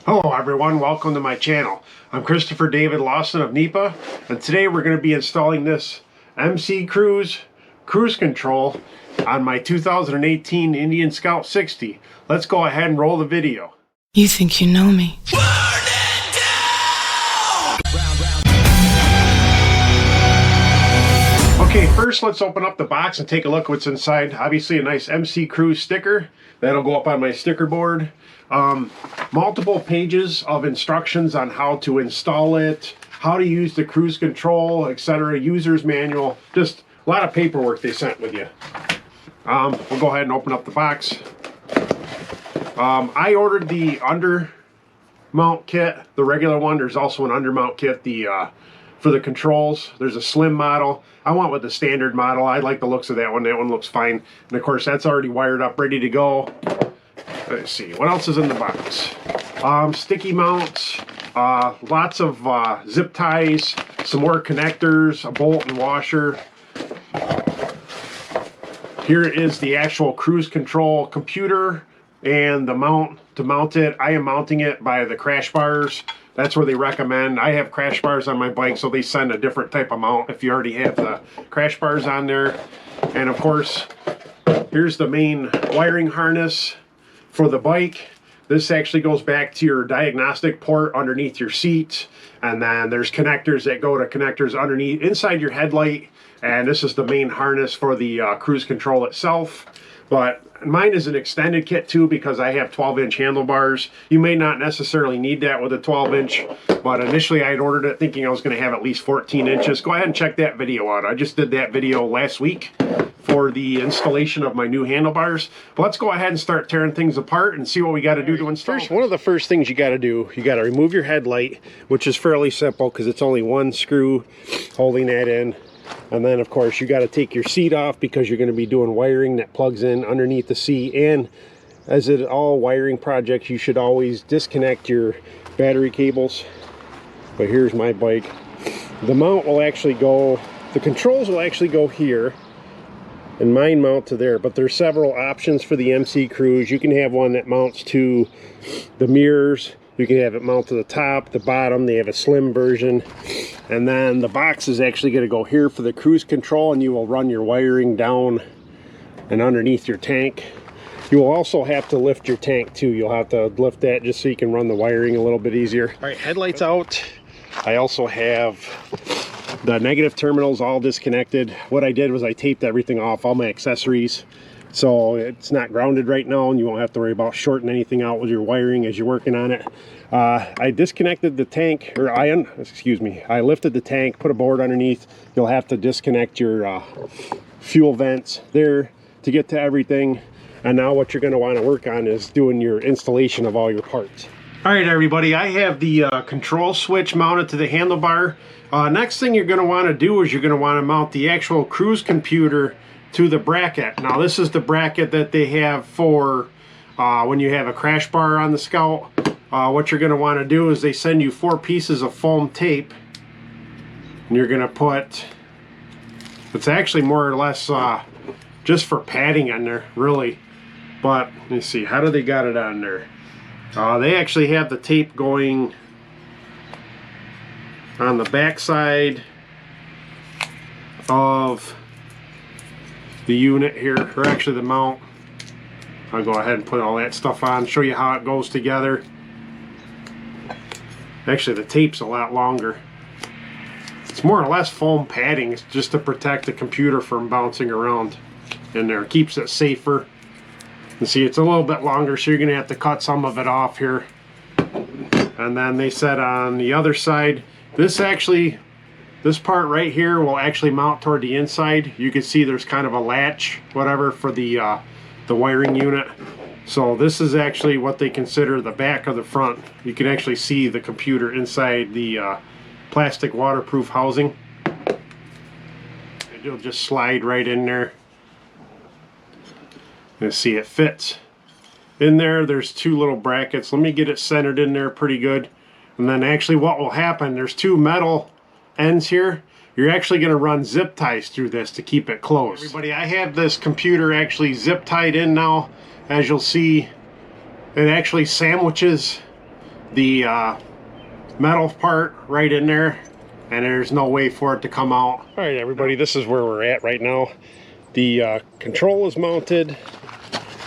Hello everyone, welcome to my channel. I'm Christopher David Lawson of NEPA, and today we're going to be installing this MCCruise Cruise Control on my 2018 Indian Scout 60. Let's go ahead and roll the video. You think you know me? Okay, first let's open up the box and take a look what's inside. Obviously a nice MCCruise sticker. That'll go up on my sticker board. Multiple pages of instructions on how to install it, how to use the cruise control, etc. User's manual. Just a lot of paperwork they sent with you. We'll go ahead and open up the box. I ordered the under mount kit, the regular one. There's also an under mount kit for the controls. There's a slim model. I went with the standard model. I like the looks of that one. That one looks fine. And of course that's already wired up, ready to go. Let's see, what else is in the box? Sticky mounts, lots of zip ties, some more connectors, a bolt and washer. Here is the actual cruise control computer and the mount to mount it. I am mounting it by the crash bars. That's where they recommend. I have crash bars on my bike, so they send a different type of mount if you already have the crash bars on there. And of course, here's the main wiring harness for the bike. This actually goes back to your diagnostic port underneath your seat, and then there's connectors that go to connectors underneath inside your headlight, and this is the main harness for the cruise control itself. But mine is an extended kit too, because I have 12-inch handlebars. You may not necessarily need that with a 12-inch, but initially I had ordered it thinking I was going to have at least 14 inches. Go ahead and check that video out. I just did that video last week for the installation of my new handlebars. But let's go ahead and start tearing things apart and see what we got to do to install. One of the first things you got to do, you got to remove your headlight, which is fairly simple because it's only one screw holding that in. And then of course you got to take your seat off because you're going to be doing wiring that plugs in underneath the seat. And as in all wiring projects, you should always disconnect your battery cables. But here's my bike. The mount will actually go, the controls will actually go here, and mine mount to there. But there's several options for the MCCruise. You can have one that mounts to the mirrors. You can have it mount to the top, the bottom. They have a slim version. And then the box is actually going to go here for the cruise control, and you will run your wiring down and underneath your tank. You will also have to lift your tank too. You'll have to lift that just so you can run the wiring a little bit easier. All right, headlights out. I also have the negative terminals all disconnected. What I did was I taped everything off, all my accessories, so it's not grounded right now, and you won't have to worry about shorting anything out with your wiring as you're working on it. I disconnected the tank, or I lifted the tank, put a board underneath. You'll have to disconnect your fuel vents there to get to everything. And now what you're going to want to work on is doing your installation of all your parts. All right, everybody, I have the control switch mounted to the handlebar. Next thing you're going to want to do is you're going to want to mount the actual cruise computer to the bracket. Now this is the bracket that they have for when you have a crash bar on the Scout. What you're going to want to do is they send you 4 pieces of foam tape, and you're going to put, it's actually more or less just for padding on there, really. But let me see, how do they got it on there? They actually have the tape going on the back side of the unit here, or actually the mount. I'll go ahead and put all that stuff on, show you how it goes together. Actually the tape's a lot longer. It's more or less foam padding. It's just to protect the computer from bouncing around in there. It keeps it safer. And see, it's a little bit longer, so you're going to have to cut some of it off here. And then they said on the other side, this part right here will actually mount toward the inside. You can see there's kind of a latch, whatever, for the wiring unit. So this is actually what they consider the back of the front. You can actually see the computer inside the plastic waterproof housing. It'll just slide right in there. You see it fits in there. There's 2 little brackets. Let me get it centered in there pretty good. And then actually what will happen, there's 2 metal ends here. You're actually going to run zip ties through this to keep it closed. Everybody, I have this computer actually zip tied in now. As you'll see, it actually sandwiches the metal part right in there, and there's no way for it to come out. All right, everybody, this is where we're at right now. The control is mounted.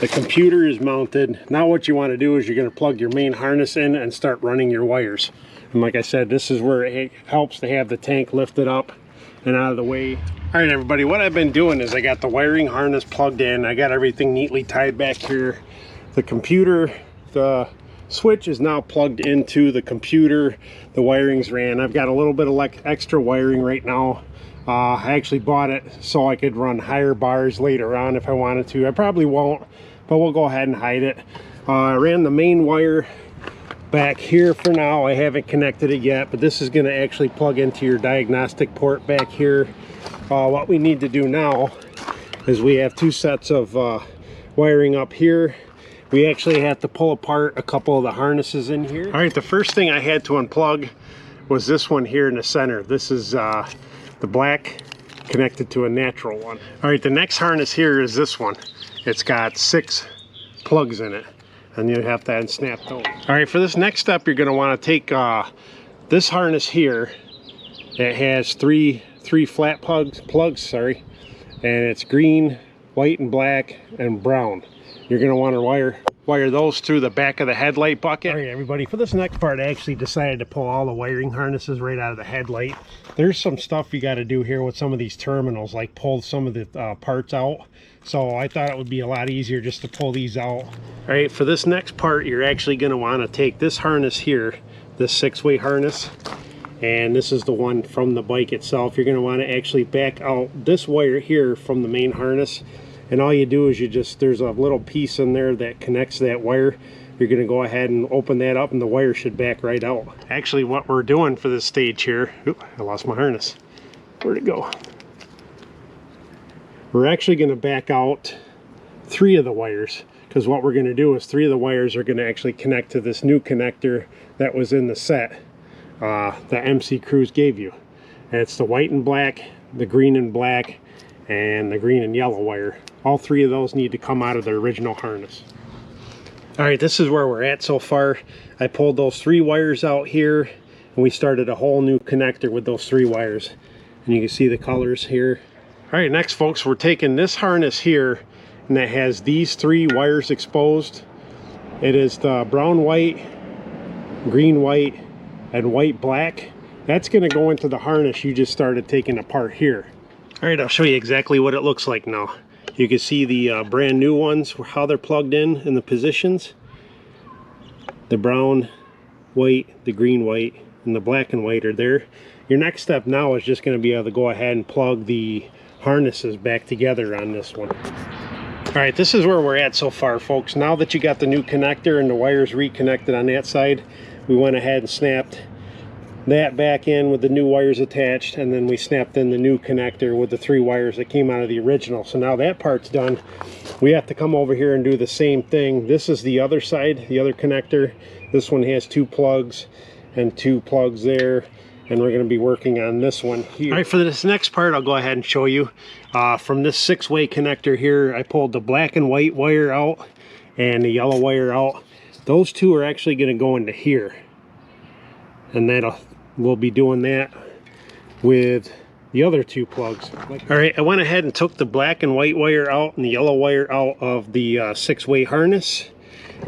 The computer is mounted. Now what you want to do is you're going to plug your main harness in and start running your wires. And like I said, this is where it helps to have the tank lifted up and out of the way. All right, everybody, what I've been doing is I got the wiring harness plugged in. I got everything neatly tied back here. The computer, the switch is now plugged into the computer. The wiring's ran. I've got a little bit of extra wiring right now. I actually bought it so I could run higher bars later on if I wanted to. I probably won't, but we'll go ahead and hide it. I ran the main wire back here for now. I haven't connected it yet, but this is going to actually plug into your diagnostic port back here. What we need to do now is we have two sets of wiring up here. We actually have to pull apart a couple of the harnesses in here. All right, the first thing I had to unplug was this one here in the center. This is the black connected to a natural one. All right, the next harness here is this one. It's got 6 plugs in it, and you have to unsnap those. All right, for this next step, you're gonna wanna take this harness here. It has three flat plugs, and it's green, white, and black, and brown. You're gonna wanna wire those through the back of the headlight bucket. All right, everybody, for this next part, I actually decided to pull all the wiring harnesses right out of the headlight. There's some stuff you got to do here with some of these terminals, like pull some of the parts out. So I thought it would be a lot easier just to pull these out. All right, for this next part, you're actually going to want to take this harness here, this 6-way harness, and this is the one from the bike itself. You're going to want to actually back out this wire here from the main harness. And all you do is there's a little piece in there that connects that wire. You're gonna go ahead and open that up and the wire should back right out. Actually, what we're doing for this stage here, I lost my harness. Where'd it go? We're actually gonna back out 3 of the wires, because what we're gonna do is 3 of the wires are gonna actually connect to this new connector that was in the set that MCCruise gave you. And it's the white and black, the green and black, and the green and yellow wire. All 3 of those need to come out of the original harness. All right, this is where we're at so far. I pulled those 3 wires out here, and we started a whole new connector with those 3 wires. And you can see the colors here. All right, next, folks, we're taking this harness here, and that has these 3 wires exposed. It is the brown white, green white, and white black. That's gonna go into the harness you just started taking apart here. All right, I'll show you exactly what it looks like now. You can see the brand new ones, how they're plugged in the positions. The brown, white, the green, white, and the black and white are there. Your next step now is just going to be able to go ahead and plug the harnesses back together on this one. All right, this is where we're at so far, folks. Now that you got the new connector and the wires reconnected on that side, we went ahead and snapped that back in with the new wires attached, and then we snapped in the new connector with the 3 wires that came out of the original. So now that part's done. We have to come over here and do the same thing. This is the other side, the other connector. This one has 2 plugs and 2 plugs there, and we're going to be working on this one here. All right, for this next part, I'll go ahead and show you. From this 6-way connector here, I pulled the black and white wire out and the yellow wire out. Those 2 are actually going to go into here, and we'll be doing that with the other 2 plugs. All right, I went ahead and took the black and white wire out and the yellow wire out of the 6-way harness,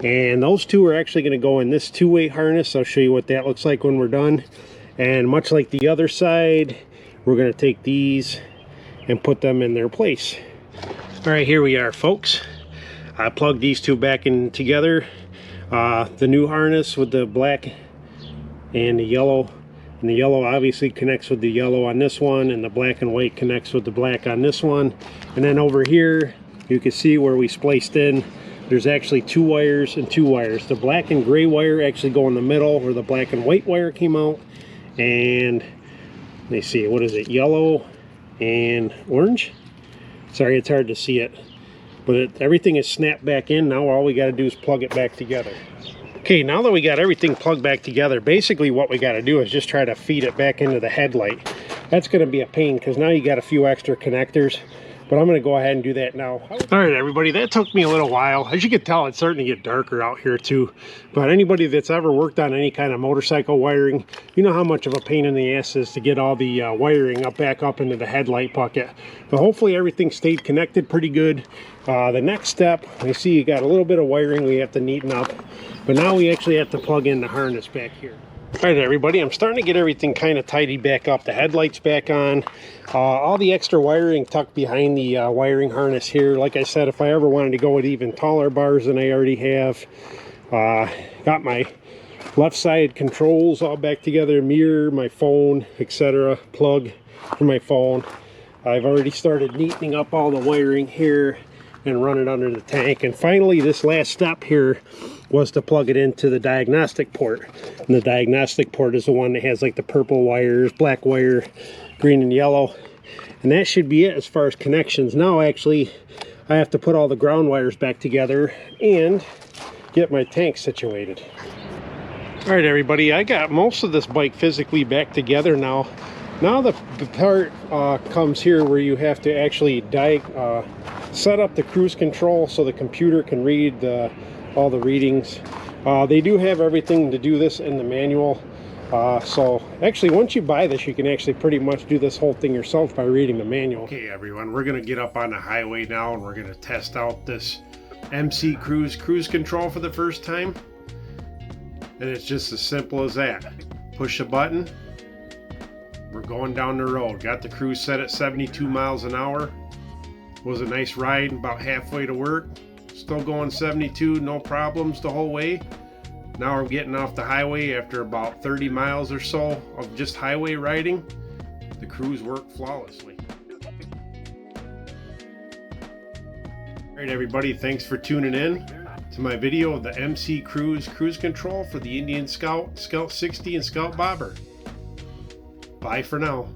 and those 2 are actually going to go in this 2-way harness. I'll show you what that looks like when we're done. And much like the other side, we're going to take these and put them in their place. All right, here we are, folks. I plugged these 2 back in together. The new harness with the black and the yellow. And the yellow obviously connects with the yellow on this one, and the black and white connects with the black on this one. And then over here, you can see where we spliced in. There's actually 2 wires and 2 wires. The black and gray wire actually go in the middle where the black and white wire came out. And let me see, what is it? Yellow and orange? Sorry, it's hard to see it. But everything is snapped back in. Now all we got to do is plug it back together. Okay, now that we got everything plugged back together, basically what we got to do is just try to feed it back into the headlight. That's going to be a pain because now you got a few extra connectors. but I'm going to go ahead and do that now. All right, everybody, that took me a little while. As you can tell, it's starting to get darker out here too. But anybody that's ever worked on any kind of motorcycle wiring, you know how much of a pain in the ass is to get all the wiring back up into the headlight bucket. But hopefully everything stayed connected pretty good. The next step, I see you got a little bit of wiring we have to neaten up, but now we actually have to plug in the harness back here. All right, everybody, I'm starting to get everything kind of tidied back up. The headlights back on, all the extra wiring tucked behind the wiring harness here. Like I said, if I ever wanted to go with even taller bars than I already have, got my left side controls all back together, mirror, my phone, etc., plug for my phone. I've already started neatening up all the wiring here and run it under the tank. And finally, this last step here was to plug it into the diagnostic port. And the diagnostic port is the one that has like the purple wires, black wire, green and yellow. And that should be it as far as connections. Now actually I have to put all the ground wires back together and get my tank situated. All right, everybody, I got most of this bike physically back together now. Now the part comes here where you have to actually set up the cruise control so the computer can read all the readings. They do have everything to do this in the manual. So actually, once you buy this, you can actually pretty much do this whole thing yourself by reading the manual. Okay, everyone, we're going to get up on the highway now and we're going to test out this MCCruise Cruise Control for the first time. And it's just as simple as that. Push a button. We're going down the road. Got the cruise set at 72 miles an hour. Was a nice ride, about halfway to work. Still going 72, no problems the whole way. Now we're getting off the highway after about 30 miles or so of just highway riding. The cruise worked flawlessly. All right, everybody, thanks for tuning in to my video of the MCCruise Cruise Control for the Indian Scout, Scout 60, and Scout Bobber. Bye for now.